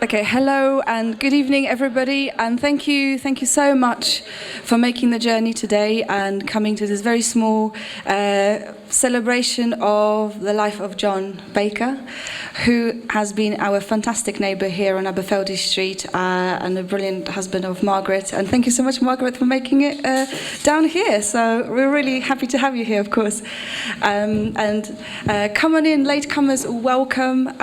Okay, hello and good evening, everybody, and thank you so much for making the journey today and coming to this very small celebration of the life of John Baker, who has been our fantastic neighbour here on Aberfeldy Street and a brilliant husband of Margaret. And thank you so much, Margaret, for making it down here. So we're really happy to have you here, of course. Come on in, latecomers, welcome.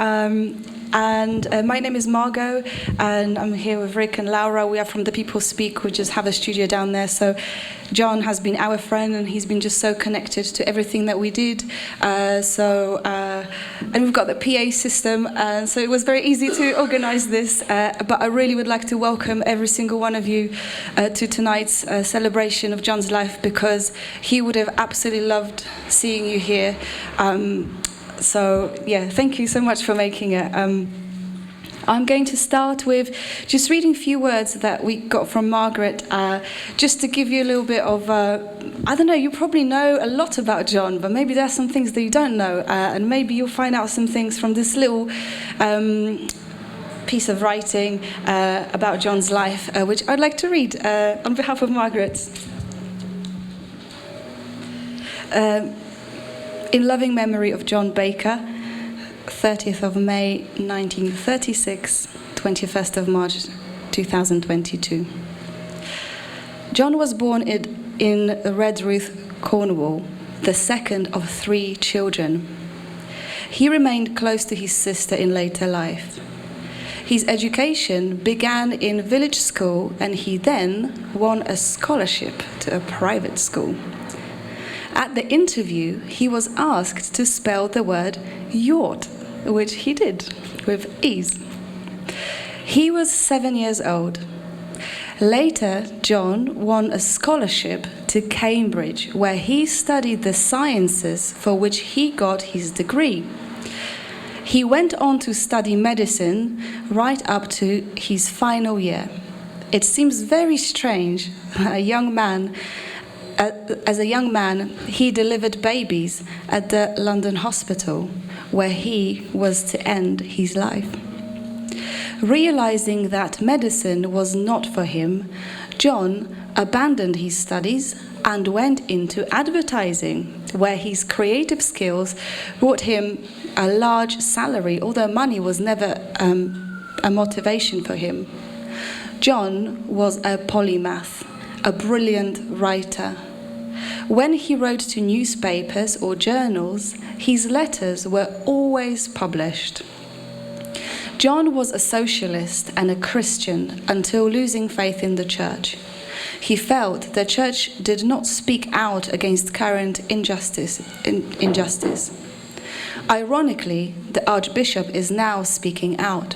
My name is Margot, and I'm here with Rick and Laura. We are from The People Speak. We just have a studio down there. So John has been our friend, and he's been just so connected to everything that we did. And we've got the PA system, so it was very easy to organize this. But I really would like to welcome every single one of you to tonight's celebration of John's life, because he would have absolutely loved seeing you here. So, yeah, thank you so much for making it. I'm going to start with just reading a few words that we got from Margaret, just to give you a little bit of, I don't know, you probably know a lot about John, but maybe there are some things that you don't know, and maybe you'll find out some things from this little piece of writing about John's life, which I'd like to read on behalf of Margaret. In loving memory of John Baker, 30th of May 1936, 21st of March 2022. John was born in Redruth, Cornwall, the second of 3 children. He remained close to his sister in later life. His education began in village school, and he then won a scholarship to a private school. At the interview, he was asked to spell the word yacht, which he did with ease. He was 7 years old. Later, John won a scholarship to Cambridge, where he studied the sciences for which he got his degree. He went on to study medicine right up to his final year. It seems very strange, as a young man, he delivered babies at the London hospital, where he was to end his life. Realizing that medicine was not for him, John abandoned his studies and went into advertising, where his creative skills brought him a large salary, although money was never a motivation for him. John was a polymath, a brilliant writer. When he wrote to newspapers or journals, his letters were always published. John was a socialist and a Christian until losing faith in the church. He felt the church did not speak out against current injustice. Ironically, the Archbishop is now speaking out.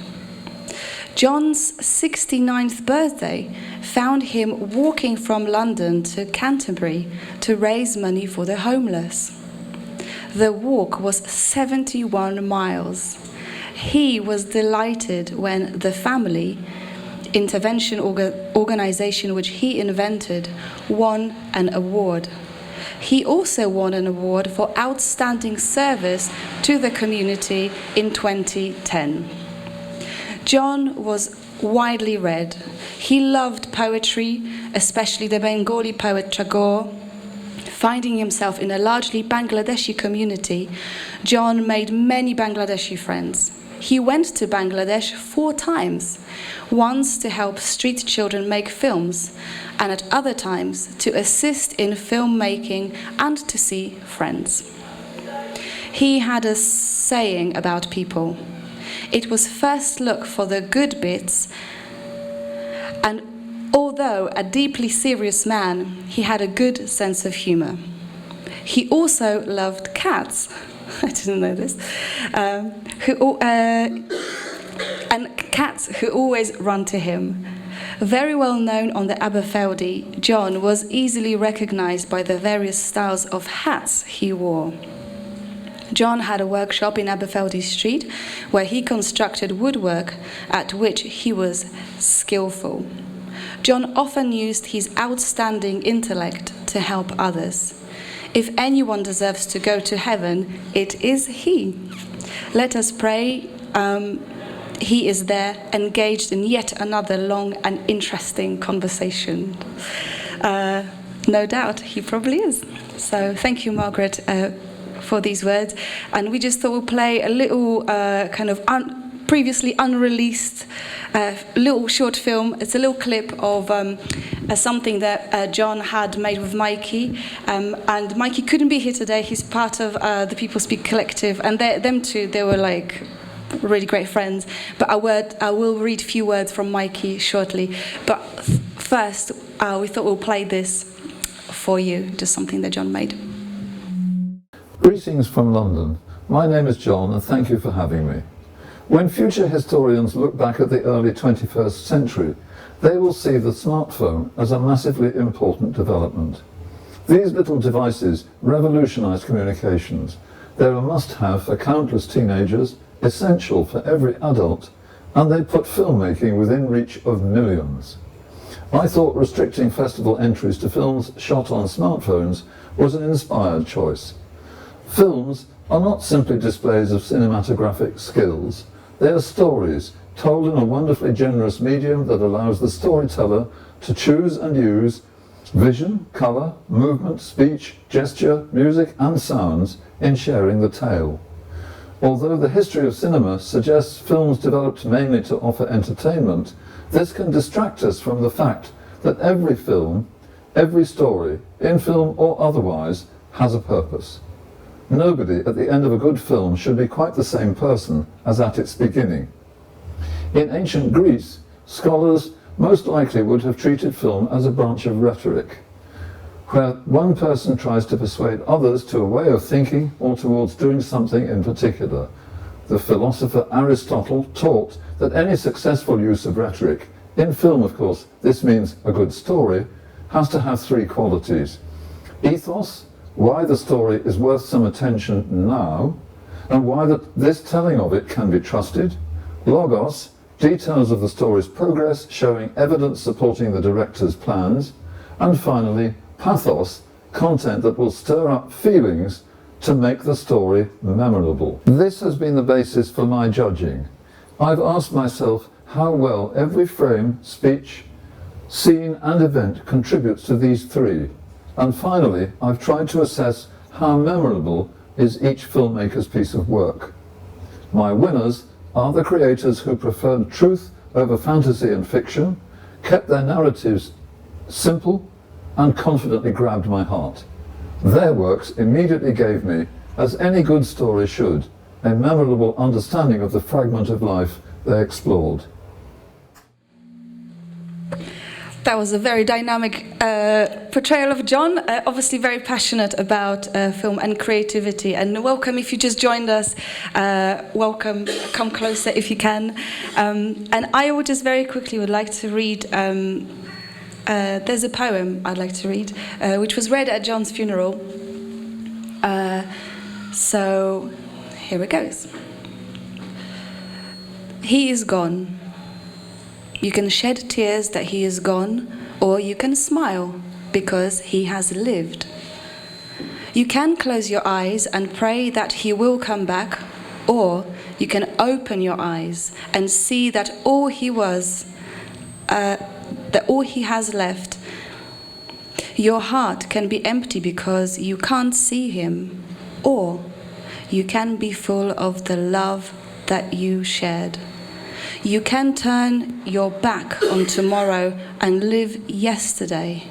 John's 69th birthday found him walking from London to Canterbury to raise money for the homeless. The walk was 71 miles. He was delighted when the family intervention organization which he invented won an award. He also won an award for outstanding service to the community in 2010. John was widely read. He loved poetry, especially the Bengali poet Tagore. Finding himself in a largely Bangladeshi community, John made many Bangladeshi friends. He went to Bangladesh 4 times, once to help street children make films, and at other times to assist in filmmaking and to see friends. He had a saying about people. It was first look for the good bits, and although a deeply serious man, he had a good sense of humor. He also loved cats. I didn't know this. And cats who always run to him. Very well known on the Aberfeldy, John was easily recognized by the various styles of hats he wore. John had a workshop in Aberfeldy Street where he constructed woodwork at which he was skillful. John often used his outstanding intellect to help others. If anyone deserves to go to heaven, it is he. Let us pray he is there, engaged in yet another long and interesting conversation. No doubt, he probably is. So thank you, Margaret, for these words. And we just thought we'll play a little kind of previously unreleased little short film. It's a little clip of something that John had made with Mikey. And Mikey couldn't be here today. He's part of the People Speak Collective. And them two, they were like really great friends. But I will read a few words from Mikey shortly. But first, we thought we'll play this for you, just something that John made. Greetings from London. My name is John, and thank you for having me. When future historians look back at the early 21st century, they will see the smartphone as a massively important development. These little devices revolutionized communications. They're a must-have for countless teenagers, essential for every adult, and they put filmmaking within reach of millions. I thought restricting festival entries to films shot on smartphones was an inspired choice. Films are not simply displays of cinematographic skills. They are stories told in a wonderfully generous medium that allows the storyteller to choose and use vision, colour, movement, speech, gesture, music and sounds in sharing the tale. Although the history of cinema suggests films developed mainly to offer entertainment, this can distract us from the fact that every film, every story, in film or otherwise, has a purpose. Nobody at the end of a good film should be quite the same person as at its beginning. In ancient Greece, scholars most likely would have treated film as a branch of rhetoric, where one person tries to persuade others to a way of thinking or towards doing something in particular. The philosopher Aristotle taught that any successful use of rhetoric, in film of course this means a good story, has to have three qualities: ethos, why the story is worth some attention now, and why this telling of it can be trusted; logos, details of the story's progress showing evidence supporting the director's plans; and finally pathos, content that will stir up feelings to make the story memorable. This has been the basis for my judging. I've asked myself how well every frame, speech, scene and event contributes to these three. And finally, I've tried to assess how memorable is each filmmaker's piece of work. My winners are the creators who preferred truth over fantasy and fiction, kept their narratives simple, and confidently grabbed my heart. Their works immediately gave me, as any good story should, a memorable understanding of the fragment of life they explored. That was a very dynamic portrayal of John, obviously very passionate about film and creativity. And welcome if you just joined us. Welcome, come closer if you can. And I would just very quickly would like to read, there's a poem I'd like to read, which was read at John's funeral. So here it goes. He is gone. You can shed tears that he is gone, or you can smile because he has lived. You can close your eyes and pray that he will come back, or you can open your eyes and see that all he was, that all he has left. Your heart can be empty because you can't see him, or you can be full of the love that you shared. You can turn your back on tomorrow and live yesterday,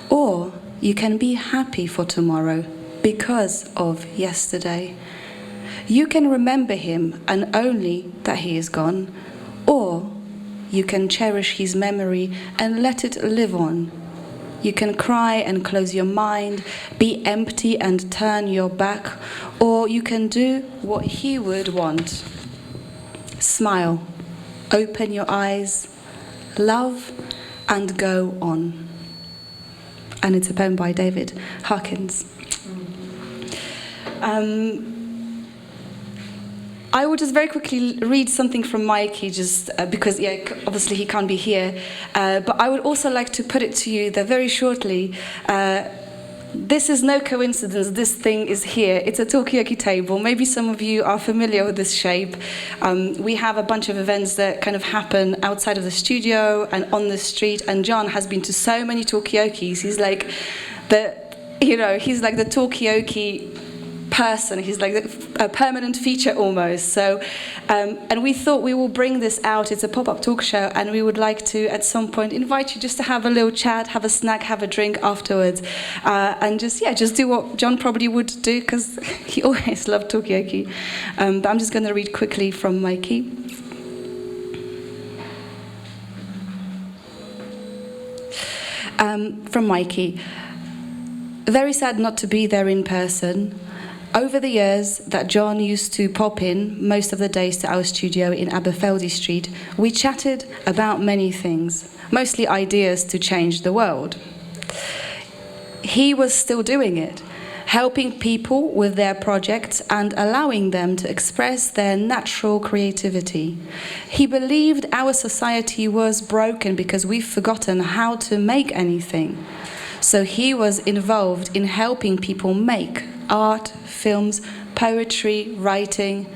or you can be happy for tomorrow because of yesterday. You can remember him and only that he is gone, or you can cherish his memory and let it live on. You can cry and close your mind, be empty and turn your back, or you can do what he would want. Smile. Open your eyes, love, and go on. And it's a poem by David Harkins. I will just very quickly read something from Mikey, just because, obviously he can't be here. But I would also like to put it to you that very shortly, This is no coincidence. This thing is here. It's a talkie table. Maybe some of you are familiar with this shape. We have a bunch of events that kind of happen outside of the studio and on the street. And John has been to so many talkie-okies. He's like the talkie person. He's like a permanent feature almost. So, and we thought we will bring this out. It's a pop-up talk show, and we would like to, at some point, invite you just to have a little chat, have a snack, have a drink afterwards, and just do what John probably would do, because he always loved talkie-okie. But I'm just going to read quickly from Mikey. From Mikey. Very sad not to be there in person. Over the years that John used to pop in most of the days to our studio in Aberfeldy Street, we chatted about many things, mostly ideas to change the world. He was still doing it, helping people with their projects and allowing them to express their natural creativity. He believed our society was broken because we've forgotten how to make anything. So he was involved in helping people make art, films, poetry, writing.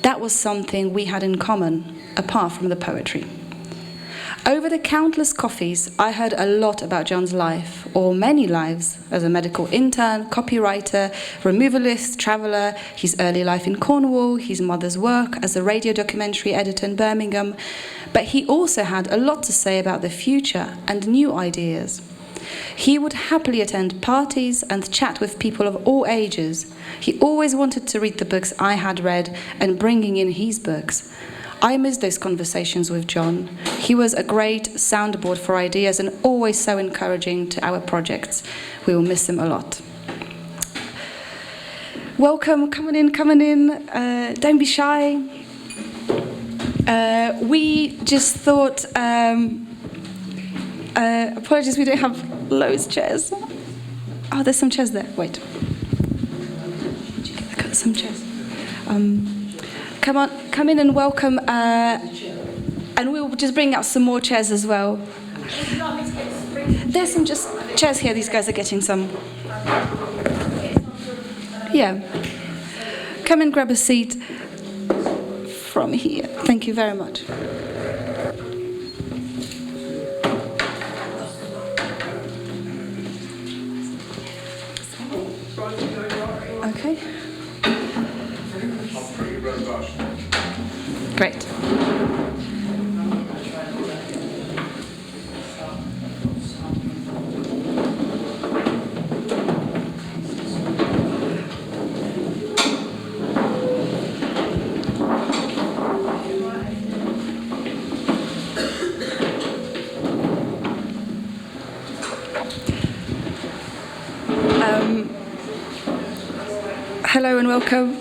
That was something we had in common, apart from the poetry. Over the countless coffees, I heard a lot about John's life, or many lives, as a medical intern, copywriter, removalist, traveller, his early life in Cornwall, his mother's work as a radio documentary editor in Birmingham. But he also had a lot to say about the future and new ideas. He would happily attend parties and chat with people of all ages. He always wanted to read the books I had read and bringing in his books. I miss those conversations with John. He was a great soundboard for ideas and always so encouraging to our projects. We will miss him a lot. Welcome, come on in. Don't be shy. We just thought... apologies, we don't have loads of chairs. Oh, there's some chairs there. Wait. I got some chairs. Come in and welcome. And we'll just bring out some more chairs as well. There's some just chairs here. These guys are getting some. Yeah. Come and grab a seat from here. Thank you very much. Okay. Great. Hello and welcome.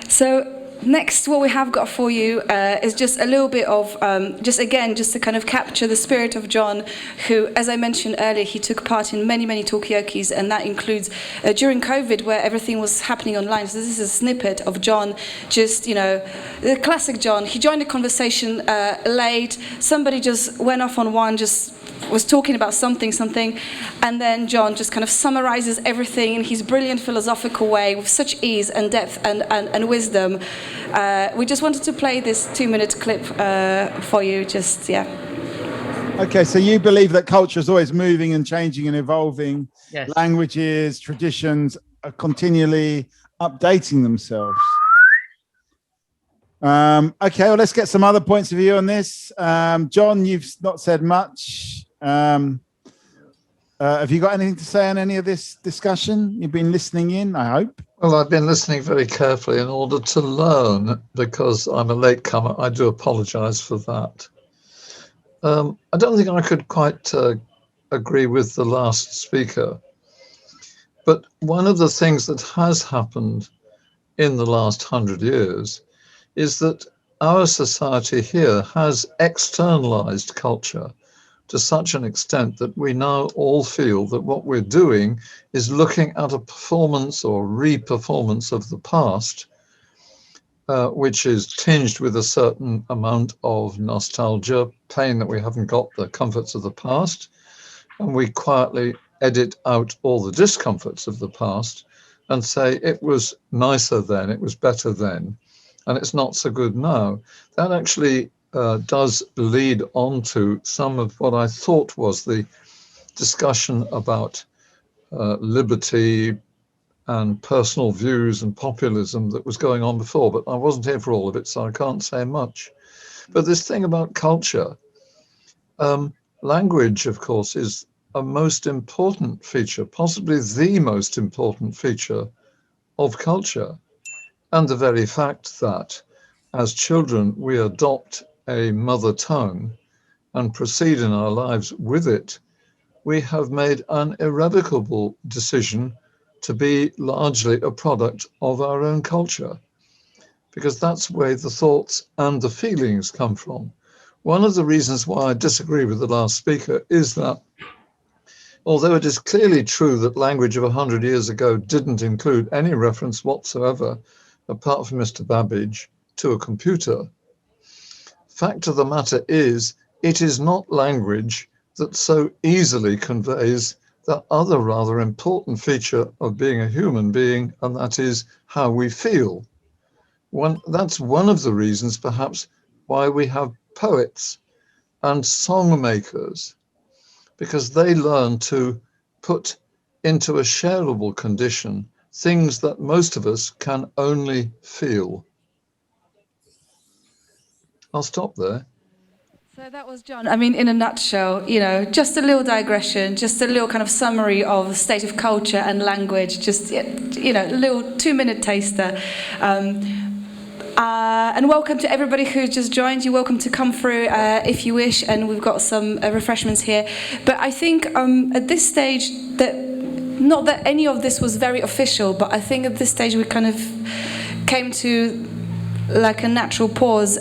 So next, what we have got for you is just a little bit of, just to kind of capture the spirit of John, who, as I mentioned earlier, he took part in many talkie-okies, and that includes during COVID, where everything was happening online. So this is a snippet of John, just, the classic John. He joined the conversation late. Somebody just went off on one, just was talking about something, and then John just kind of summarizes everything in his brilliant philosophical way with such ease and depth and wisdom. We just wanted to play this 2-minute clip for you, Okay, so you believe that culture is always moving and changing and evolving. Yes. Languages, traditions are continually updating themselves. Okay, well, let's get some other points of view on this. John, you've not said much. Have you got anything to say on any of this discussion? You've been listening in, I hope. Well, I've been listening very carefully in order to learn, because I'm a latecomer. I do apologise for that. I don't think I could quite agree with the last speaker. But one of the things that has happened in the last 100 years is that our society here has externalized culture to such an extent that we now all feel that what we're doing is looking at a performance or re-performance of the past, which is tinged with a certain amount of nostalgia, pain that we haven't got the comforts of the past, and we quietly edit out all the discomforts of the past and say it was nicer then, it was better then, and it's not so good now. That actually does lead on to some of what I thought was the discussion about liberty and personal views and populism that was going on before, but I wasn't here for all of it, so I can't say much. But this thing about culture, language, of course, is a most important feature, possibly the most important feature of culture. And the very fact that as children we adopt a mother tongue and proceed in our lives with it, we have made an irrevocable decision to be largely a product of our own culture, because that's where the thoughts and the feelings come from. One of the reasons why I disagree with the last speaker is that although it is clearly true that language of 100 years ago didn't include any reference whatsoever, apart from Mr. Babbage, to a computer, fact of the matter is it is not language that so easily conveys that other rather important feature of being a human being, and that is how we feel. That's one of the reasons, perhaps, why we have poets and song makers, because they learn to put into a shareable condition things that most of us can only feel. I'll stop there. So that was John. I mean, in a nutshell, just a little digression, just a little kind of summary of the state of culture and language, just, a little 2-minute taster. And welcome to everybody who just joined. You're welcome to come through if you wish, and we've got some refreshments here. But I think at this stage, not that any of this was very official, but I think at this stage we kind of came to like a natural pause.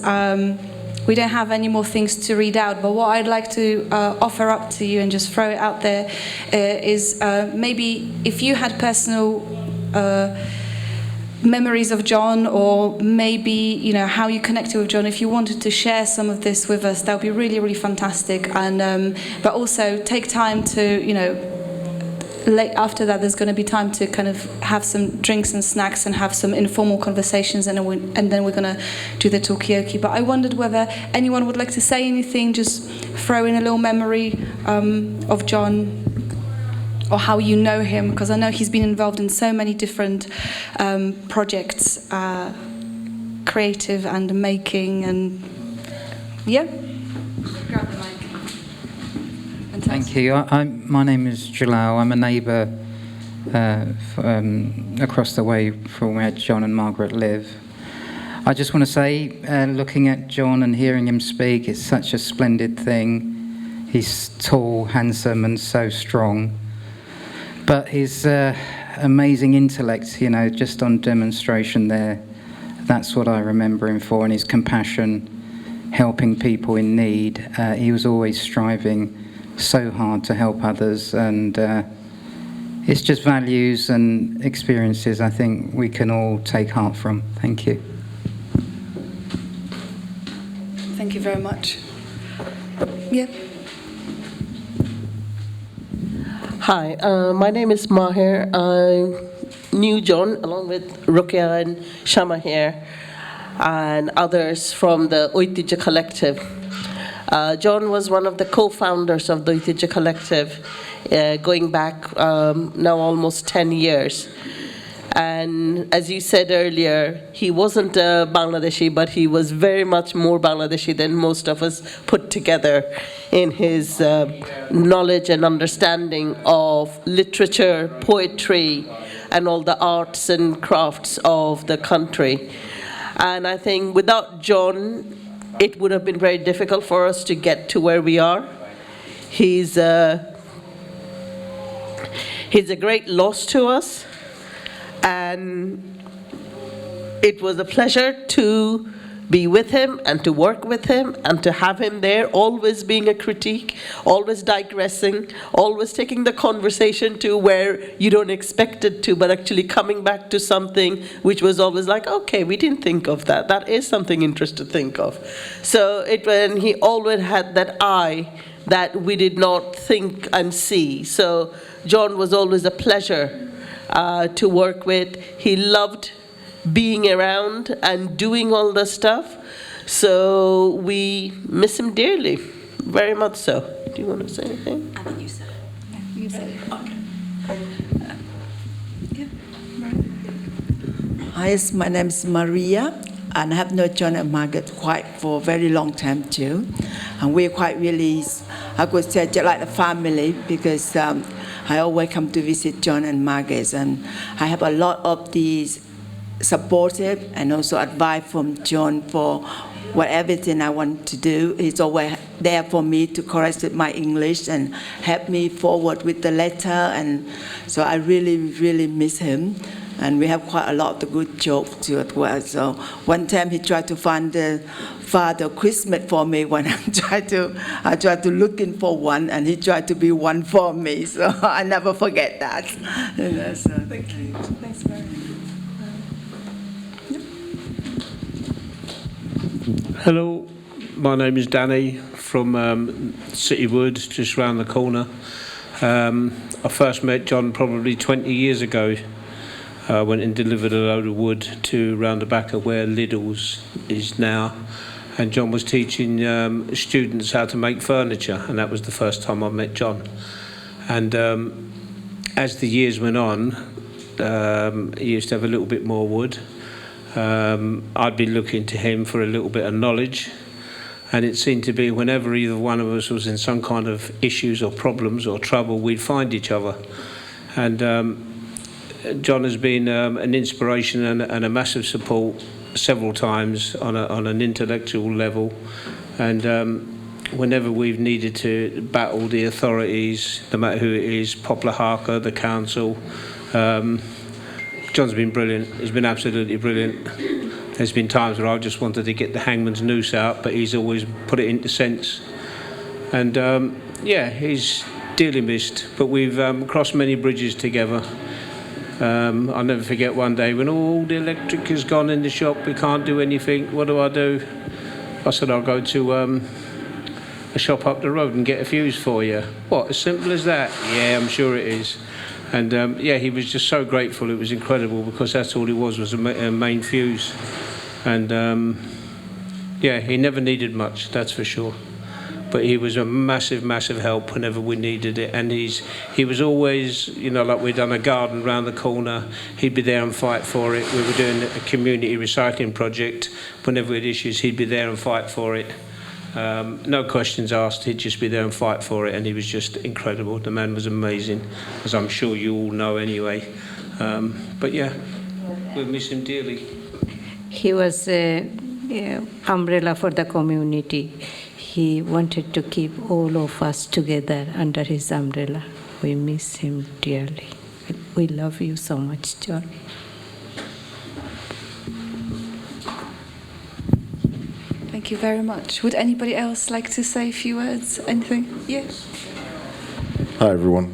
We don't have any more things to read out, but what I'd like to offer up to you and just throw it out there is maybe if you had personal memories of John, or maybe how you connected with John, if you wanted to share some of this with us, that would be really, really fantastic. And but also take time to after that, there's going to be time to kind of have some drinks and snacks and have some informal conversations, and then we're going to do the talkioki. But I wondered whether anyone would like to say anything, just throw in a little memory of John, or how you know him, because I know he's been involved in so many different projects, creative and making, and yeah. Grab the mic. Thank you. My name is Jalal. I'm a neighbour across the way from where John and Margaret live. I just want to say, looking at John and hearing him speak, it's such a splendid thing. He's tall, handsome, and so strong. But his amazing intellect, just on demonstration there, that's what I remember him for, and his compassion, helping people in need. He was always striving so hard to help others, and it's just values and experiences I think we can all take heart from. Thank you. Thank you very much. Yeah. Hi, my name is Maher. I knew John along with Rukia and Shama here and others from the Oitija Collective. John was one of the co-founders of the Oitija Collective, going back now almost 10 years. And as you said earlier, he wasn't a Bangladeshi, but he was very much more Bangladeshi than most of us put together in his knowledge and understanding of literature, poetry, and all the arts and crafts of the country. And I think without John, it would have been very difficult for us to get to where we are. He's a great loss to us, and it was a pleasure to be with him and to work with him and to have him there, always being a critique, always digressing, always taking the conversation to where you don't expect it to, but actually coming back to something which was always like, okay, we didn't think of that. That is something interesting to think of. So when he always had that eye that we did not think and see. So John was always a pleasure to work with. He loved being around and doing all the stuff. So we miss him dearly, very much so. Do you want to say anything? I think you said it. Yeah, you said it. Okay. Hi, my name is Maria, and I have known John and Margaret quite for a very long time too. And we're quite really, I could say, just like a family, because I always come to visit John and Margaret, and I have a lot of these supportive and also advice from John for everything I want to do. He's always there for me to correct my English and help me forward with the letter, and so I really, really miss him. And we have quite a lot of good jokes too as well. So one time he tried to find the Father Christmas for me when I tried to looking for one, and he tried to be one for me. So I never forget that. So thank you. Thanks very much. Hello, my name is Danny from City Wood, just round the corner. I first met John probably 20 years ago. I went and delivered a load of wood to round the back of where Lidl's is now, and John was teaching students how to make furniture, and that was the first time I met John. And as the years went on, he used to have a little bit more wood. I'd be looking to him for a little bit of knowledge, and it seemed to be whenever either one of us was in some kind of issues or problems or trouble, we'd find each other. And John has been an inspiration and a massive support several times on an intellectual level, and whenever we've needed to battle the authorities, no matter who it is, Poplar Harker, the council, John's been brilliant. He's been absolutely brilliant. There's been times where I've just wanted to get the hangman's noose out, but he's always put it into sense. And yeah, he's dearly missed, but we've crossed many bridges together. I'll never forget one day when all the electric has gone in the shop, we can't do anything. What do? I said, I'll go to a shop up the road and get a fuse for you. What, as simple as that? Yeah, I'm sure it is. And yeah, he was just so grateful. It was incredible, because that's all he was a main fuse. And yeah, he never needed much, that's for sure. But he was a massive, massive help whenever we needed it. And he was always, you know, like we'd done a garden round the corner, he'd be there and fight for it. We were doing a community recycling project. Whenever we had issues, he'd be there and fight for it. No questions asked, he'd just be there and fight for it, and he was just incredible. The man was amazing, as I'm sure you all know anyway. But yeah, we'll miss him dearly. He was an umbrella for the community. He wanted to keep all of us together under his umbrella. We miss him dearly. We love you so much, John. Thank you very much. Would anybody else like to say a few words? Anything? Yes. Hi, everyone.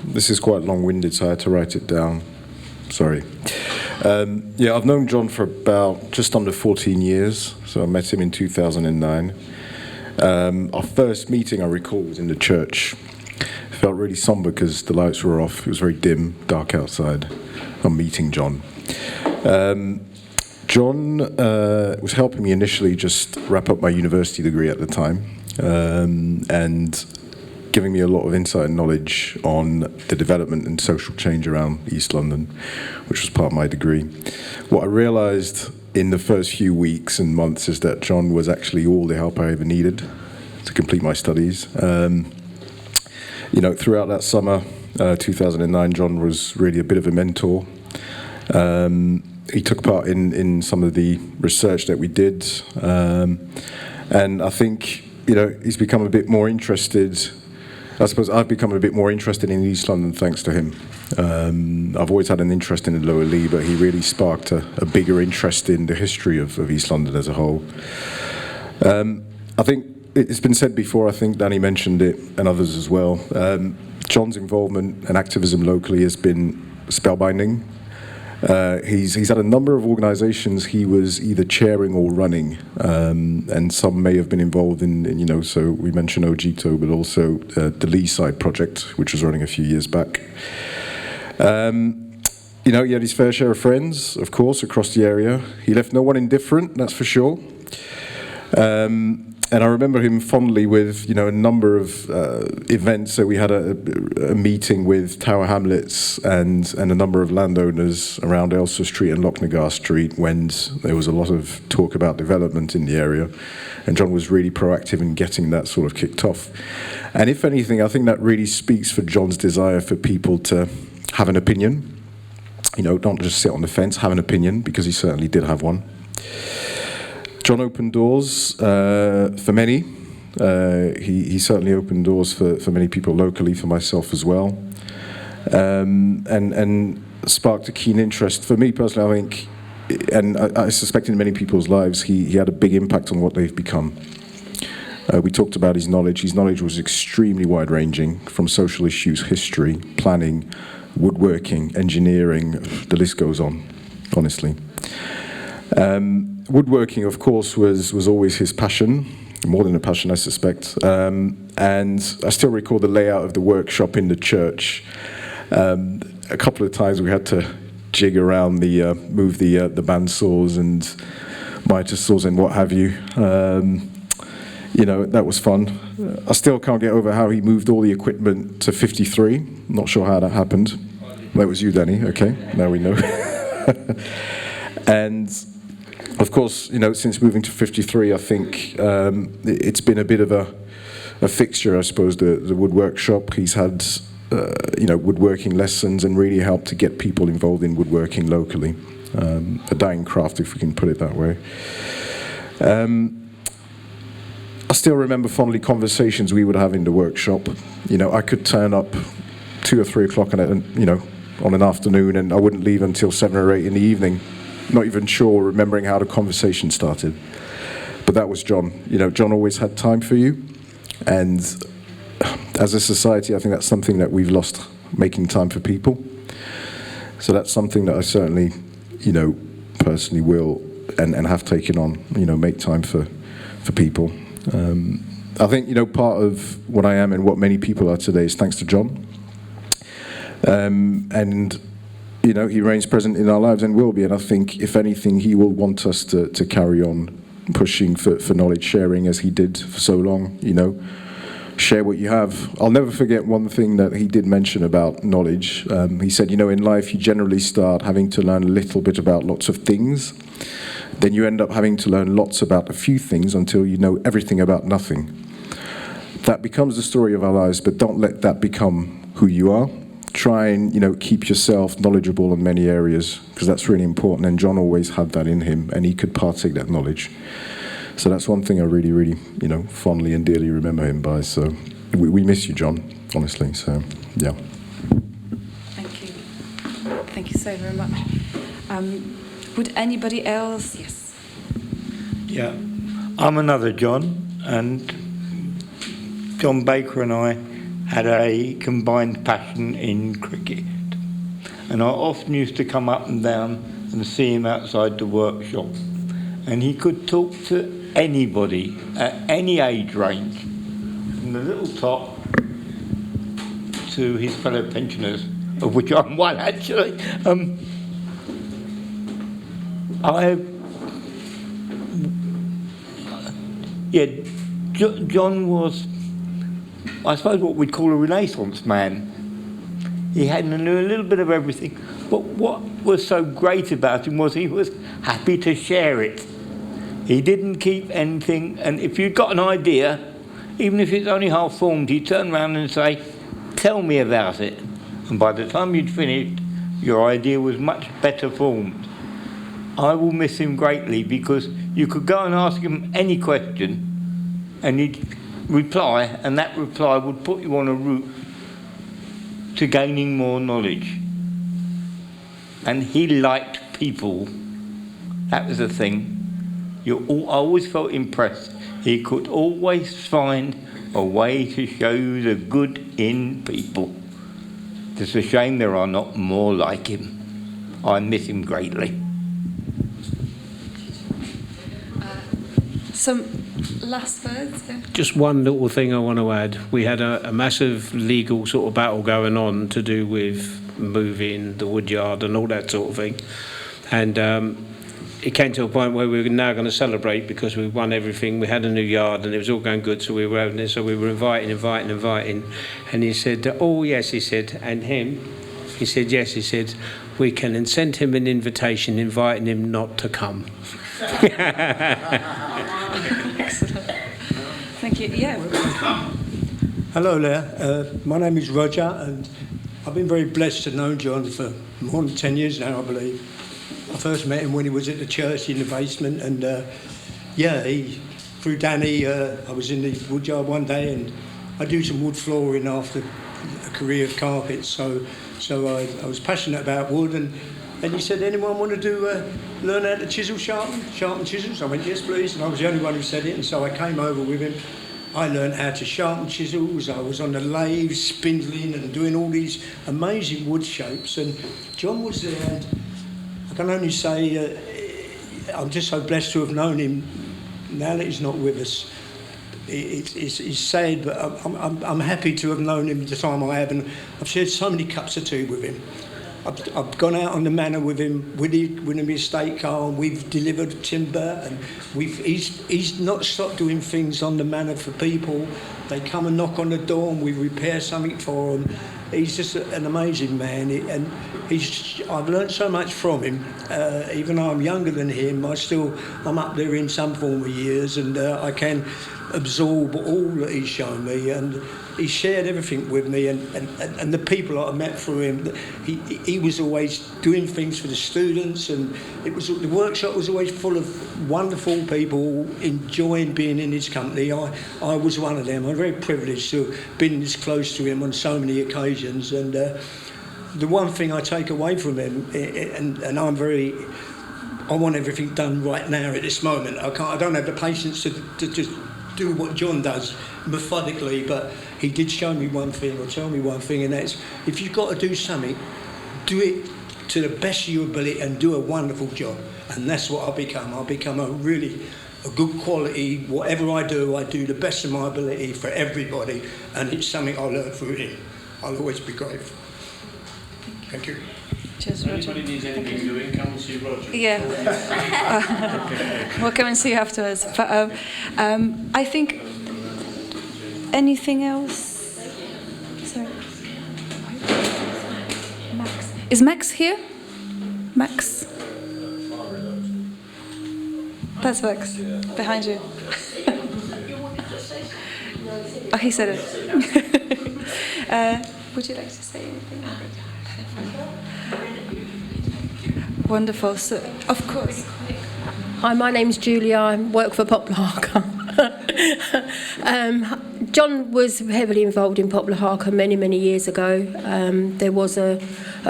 This is quite long-winded, so I had to write it down. Sorry. Yeah, I've known John for about just under 14 years, so I met him in 2009. Our first meeting, I recall, was in the church. It felt really somber because the lights were off. It was very dim, dark outside. I'm meeting John. John was helping me initially just wrap up my university degree at the time, and giving me a lot of insight and knowledge on the development and social change around East London, which was part of my degree. What I realised in the first few weeks and months is that John was actually all the help I ever needed to complete my studies. You know, throughout that summer, 2009, John was really a bit of a mentor. He took part in some of the research that we did, and I think, you know, he's become a bit more interested. I suppose I've become a bit more interested in East London thanks to him. I've always had an interest in the Lower Lee, but he really sparked a bigger interest in the history of East London as a whole. I think it's been said before, I think Danny mentioned it, and others as well. John's involvement and activism locally has been spellbinding. He's had a number of organisations he was either chairing or running, and some may have been involved in so we mentioned Ojito, but also the Lee Side project, which was running a few years back. He had his fair share of friends, of course, across the area. He left no one indifferent, that's for sure. And I remember him fondly with, a number of events. So we had a meeting with Tower Hamlets and a number of landowners around Aylesford Street and Lochnagar Street when there was a lot of talk about development in the area. And John was really proactive in getting that sort of kicked off. And if anything, I think that really speaks for John's desire for people to have an opinion. Don't just sit on the fence, have an opinion, because he certainly did have one. John opened doors for many. He certainly opened doors for many people locally, for myself as well, and sparked a keen interest. For me personally, I think, and I suspect in many people's lives, he had a big impact on what they've become. We talked about his knowledge. His knowledge was extremely wide-ranging, from social issues, history, planning, woodworking, engineering, the list goes on, honestly. Woodworking, of course, was always his passion, more than a passion, I suspect. And I still recall the layout of the workshop in the church. A couple of times we had to jig around move the bandsaws and mitre saws and what have you. That was fun. I still can't get over how he moved all the equipment to 53. Not sure how that happened. That was you, Danny. Okay, now we know. And of course, since moving to 53, I think it's been a bit of a fixture, I suppose, the wood workshop. He's had, woodworking lessons and really helped to get people involved in woodworking locally. A dying craft, if we can put it that way. I still remember fondly conversations we would have in the workshop. I could turn up 2 or 3 o'clock on an afternoon, and I wouldn't leave until 7 or 8 in the evening. Not even sure, remembering how the conversation started. But that was John. John always had time for you. And as a society, I think that's something that we've lost, making time for people. So that's something that I certainly, personally will and have taken on, make time for people. I think, part of what I am and what many people are today is thanks to John. And he remains present in our lives and will be. And I think, if anything, he will want us to carry on pushing for knowledge sharing as he did for so long. Share what you have. I'll never forget one thing that he did mention about knowledge. He said, in life you generally start having to learn a little bit about lots of things. Then you end up having to learn lots about a few things until you know everything about nothing. That becomes the story of our lives, but don't let that become who you are. Try and, keep yourself knowledgeable in many areas, because that's really important. And John always had that in him, and he could partake that knowledge. So that's one thing I really, really, fondly and dearly remember him by. So we miss you, John, honestly. So, yeah. Thank you. Thank you so very much. Would anybody else? Yes. Yeah. I'm another John, and John Baker and I had a combined passion in cricket. And I often used to come up and down and see him outside the workshop. And he could talk to anybody at any age range, from the little top to his fellow pensioners, of which I'm one actually. John was, I suppose, what we'd call a Renaissance man. He had a little bit of everything, but what was so great about him was he was happy to share it. He didn't keep anything, and if you'd got an idea, even if it's only half formed, he'd turn around and say, "Tell me about it." And by the time you'd finished, your idea was much better formed. I will miss him greatly, because you could go and ask him any question and he'd reply, and that reply would put you on a route to gaining more knowledge. And he liked people. That was the thing. I always felt impressed. He could always find a way to show you the good in people. It's a shame there are not more like him. I miss him greatly. Some last words? Yeah. Just one little thing I want to add. We had a massive legal sort of battle going on to do with moving the woodyard and all that sort of thing. And it came to a point where we were now going to celebrate because we won everything. We had a new yard and it was all going good, so we were having this. So we were inviting. And he said, oh, yes, he said, and him. He said, yes, he said, we can send him an invitation inviting him not to come. Excellent. Thank you. Yeah. Hello there. My name is Roger, and I've been very blessed to know John for more than 10 years now, I believe. I first met him when he was at the church in the basement, and through Danny, I was in the woodyard one day, and I do some wood flooring after a career of carpets, so I was passionate about wood, and he said, anyone want to learn how to chisel, sharpen chisels? I went, yes, please, and I was the only one who said it, and so I came over with him. I learned how to sharpen chisels. I was on the lathe, spindling and doing all these amazing wood shapes, and John was there, and I can only say I'm just so blessed to have known him. Now that he's not with us, it's sad, but I'm happy to have known him the time I have, and I've shared so many cups of tea with him. I've gone out on the manor with him, with him estate car, and we've delivered timber, and he's not stopped doing things on the manor for people. They come and knock on the door, and we repair something for them. He's just an amazing man, and I've learned so much from him. Even though I'm younger than him, I'm up there in some form of years, and I can absorb all that he's shown me, and he shared everything with me, and the people that I met through him. He was always doing things for the students, and the workshop was always full of wonderful people enjoying being in his company. I was one of them. I'm very privileged to have been this close to him on so many occasions, and the one thing I take away from him, and I want everything done right now at this moment. I don't have the patience to just do what John does methodically, but he did show me one thing, or tell me one thing, and that's, if you've got to do something, do it to the best of your ability and do a wonderful job. And that's what I've become. I've become a good quality. Whatever I do the best of my ability for everybody, and it's something I learned through him. I'll always be grateful. Thank you. Cheers, Roger. Anybody needs anything doing, come and see Roger. Yeah. We'll come and see you afterwards. But I think anything else? Sorry. Max. Is Max here? Max? That's Max. Behind you. Oh, he said it. Would you like to say anything? Wonderful. So, of course. Hi, my name's Julia. I work for Poplar Harker. John was heavily involved in Poplar Harker many, many years ago. There was a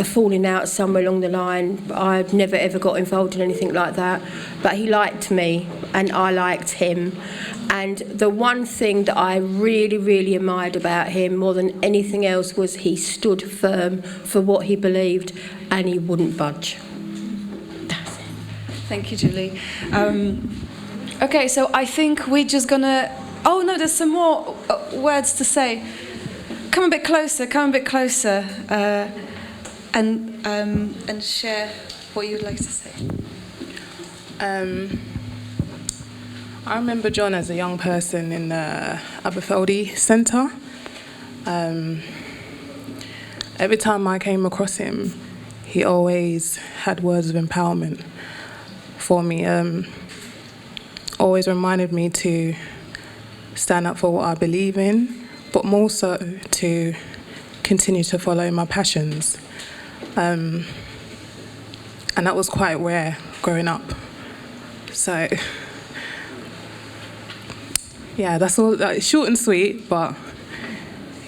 falling out somewhere along the line. I've never ever got involved in anything like that. But he liked me and I liked him. And the one thing that I really, really admired about him more than anything else was he stood firm for what he believed and he wouldn't budge. Thank you, Julie. Okay, so I think we're just gonna... Oh, no, there's some more words to say. Come a bit closer, and share what you'd like to say. I remember John as a young person in the Aberfeldy Centre. Every time I came across him, he always had words of empowerment for me. Always reminded me to stand up for what I believe in, but more so to continue to follow my passions. And that was quite rare growing up. So, yeah, that's all. Short and sweet, but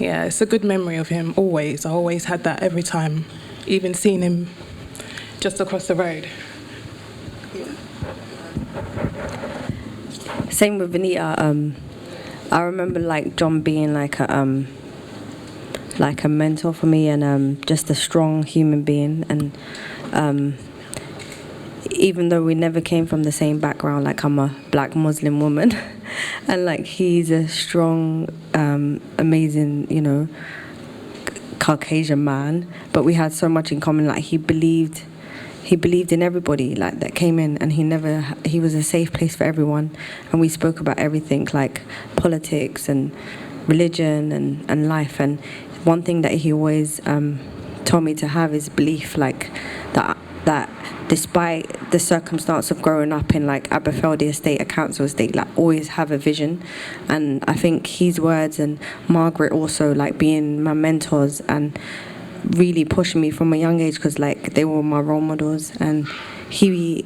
yeah, it's a good memory of him always. I always had that every time, even seeing him just across the road. Same with Benita. I remember John being like a mentor for me, and just a strong human being. And even though we never came from the same background, like I'm a black Muslim woman, and like he's a strong, amazing, you know, Caucasian man, but we had so much in common. Like he believed in everybody, like that came in, and he was a safe place for everyone, and we spoke about everything, like politics and religion and life. And one thing that he always told me to have is belief, like that despite the circumstance of growing up in like Aberfeldy Estate, a council estate, like always have a vision. And I think his words and Margaret also, like being my mentors and really pushing me from a young age, because like they were my role models. And he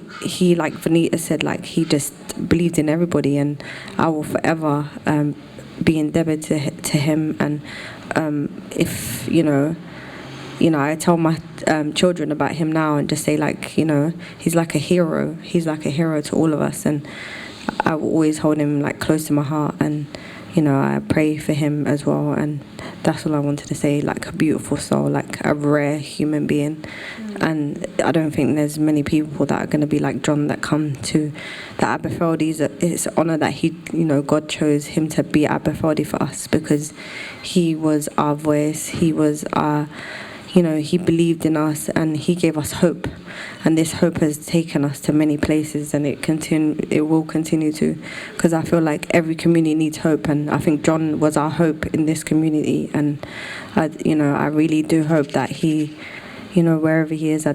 like Vanita said, like he just believed in everybody, and I will forever be indebted to him. And if I tell my children about him now and just say, like, he's like a hero. He's like a hero to all of us, and I will always hold him like close to my heart. And I pray for him as well. And that's all I wanted to say. Like a beautiful soul, like a rare human being. And I don't think there's many people that are going to be like John that come to the Aberfeldys. It's an honor that God chose him to be Aberfeldy for us, because he was our voice. He was our, he believed in us, and he gave us hope. And this hope has taken us to many places, and it will continue to, because I feel like every community needs hope, and I think John was our hope in this community. And I really do hope that he, wherever he is,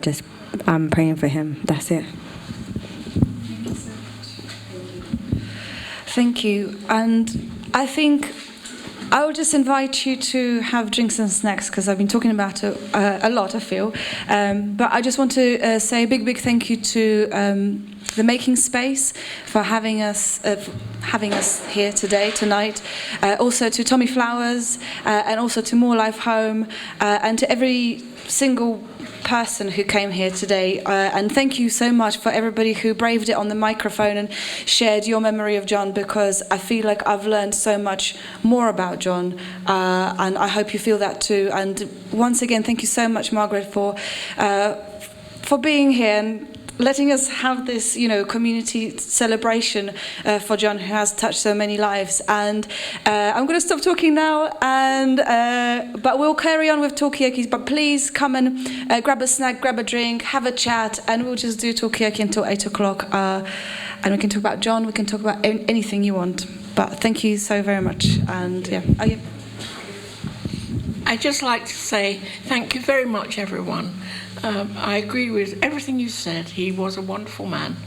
I'm praying for him. That's it. Thank you. And I think I will just invite you to have drinks and snacks, because I've been talking about it a lot, I feel. But I just want to say a big thank you to the Making Space for having us here tonight. Also to Tommy Flowers, and also to More Life Home, and to every single person who came here today. And thank you so much for everybody who braved it on the microphone and shared your memory of John, because I feel like I've learned so much more about John, and I hope you feel that too. And once again, thank you so much, Margaret, for being here and letting us have this, community celebration for John, who has touched so many lives. And I'm going to stop talking now, but we'll carry on with Talkiokis. But please come and grab a snack, grab a drink, have a chat, and we'll just do Talkioki until 8 o'clock. And we can talk about John, we can talk about anything you want. But thank you so very much. And I'd just like to say thank you very much, everyone. I agree with everything you said. He was a wonderful man,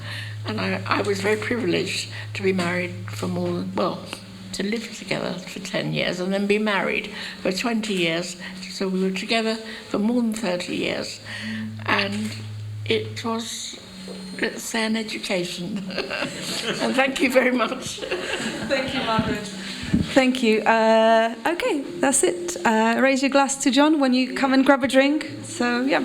and I was very privileged to be married to live together for 10 years and then be married for 20 years. So we were together for more than 30 years, and it was, let's say, an education. And thank you very much. Thank you, Margaret. Thank you. Okay, that's it. Raise your glass to John when you come and grab a drink. So, yeah.